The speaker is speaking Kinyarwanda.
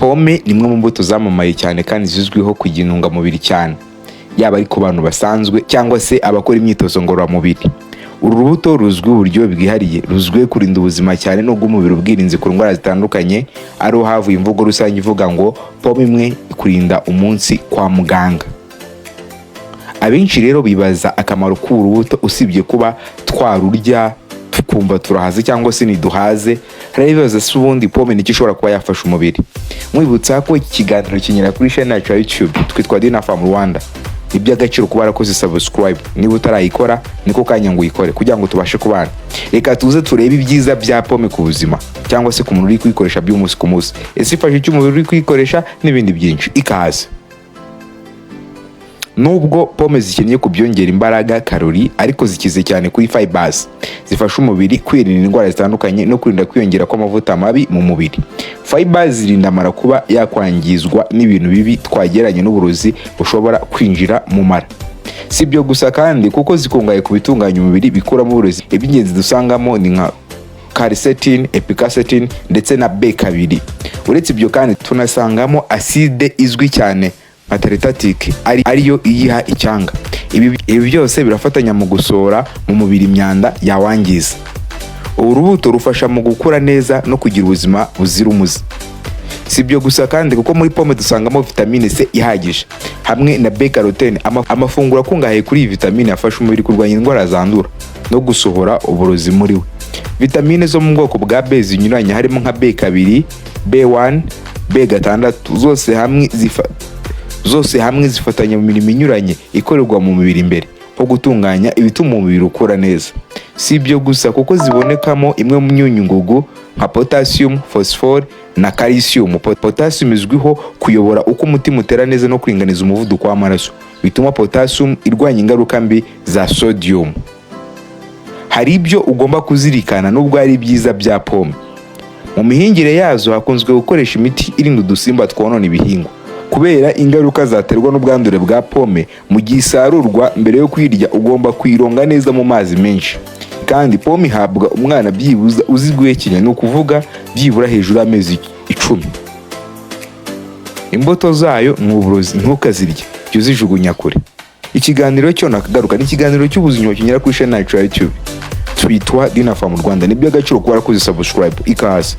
Pome ni imwe mu mbuto zamamaye cyane kandi zizwiho kugira intungamubiri cyane, yaba ari ku bantu basanzwe cyangwa se abakora imyitozo ngororamubiri. Uru rubuto ruzwiho uburyohe bwihariye, ruzwiho kurinda ubuzima cyane no bw'umubiri, ubwirinzi ku ndwara zitandukanye, ariho havuye imvugo rusange ivuga ngo pome imwe ikurinda umunsi kwa muganga. Abenshi rero bibaza akamaro k'uru rubuto, usibye kuba twarurya tukumva turahaze cyangwa se ntiduhaze, hari ibibazo se ubundi pome nicyo ishobora kuba yafasha umubiri. Mwibutsa ko iki kiganiro kinyura kuri channel yacu ya YouTube twitwa Dynapharm Rwanda. Ni by'agaciro kuba warakoze subscribe, niba utarayikora niko kanya ngo uyikore kugira ngo tubashe kubana. Reka tuze turebe ibyiza bya pome ku buzima cyangwa se ku muntu uri kuyikoresha by'umunsi ku munsi. Ese ifasha iki umubiri uri kuyikoresha n'ibindi byinshi. Ikaze. Nubwo pome zikeneye kubyongera imbaraga karori, ariko zikize cyane kuri fibers zifasha umubiri kwirinda indwara zitandukanye no kurinda kwiyongera kw'amavuta mabi mu mubiri. Fibers zirinda amara kuba yakwangizwa n'ibintu bibi twageranye n'uburozi bushobora kwinjira mu mara. Si byo gusa kandi kuko zikungaye ku bitunganya umubiri bikuramo uburozi. Iby'ingenzi dusangamo ni nka quercetin, epicacetin ndetse na B2. Uretse ibyo kandi tunasangamo acide izwi cyane ataritatique ariyo iyiha icyanga. Ibi byose birafatanya mu gusohora mu mubiri imyanda yawangiza. Uru rubuto rufasha mu gukura neza no kugira ubuzima buzira umuze. Si byo gusa kandi kuko muri pome dusangamo vitamine C ihagije hamwe na B-carotene, amafunguro akungahaye kuri iyi vitamine afasha umubiri kurwanya indwara zandura no gusohora uburozi muri we. Vitamine zo mu bwoko bwa B zinyuranye harimo nka B2, B1, B6 zose hamwe zifatanya mu mirimo inyuranye ikorerwa mu mubiri imbere, nko gutunganya ibituma umubiri ukora neza. Si ibyo gusa kuko zibonekamo imwe mu myunyungugu nka potassium, phosphore na calcium. Potassium izwiho kuyobora uko umutima utera neza no kuringaniza umuvuduko w'amaraso, bituma potassium irwanya ingaruka mbi za sodium. Hari ibyo ugomba kuzirikana nubwo ari byiza bya pome. Mu mihingire yazo hakunzwe gukoresha imiti irinda udusimba twonona ibihingwa kubera ingaruka zaterwa n'ubwandure bwa pome. Mu gihe isarurwa, mbere yo kwirya ugomba kuyironga neza mu mazi menshi. Kandi pome ihabwa umwana byibuza uzi guhekenya, ni ukuvuga byibura hejuru y'amezi 10. Imbuto zayo nk'uburozi, ntukazirye, jya uzijugunya kure. Ikiganiro cyo nakagaruka ni ikiganiro cy'ubuzima kinyura kuri channel yacu ya YouTube twitwa Dynapharm Rwanda. Ni by'agaciro kuba warakoze subscribe. Ikaze.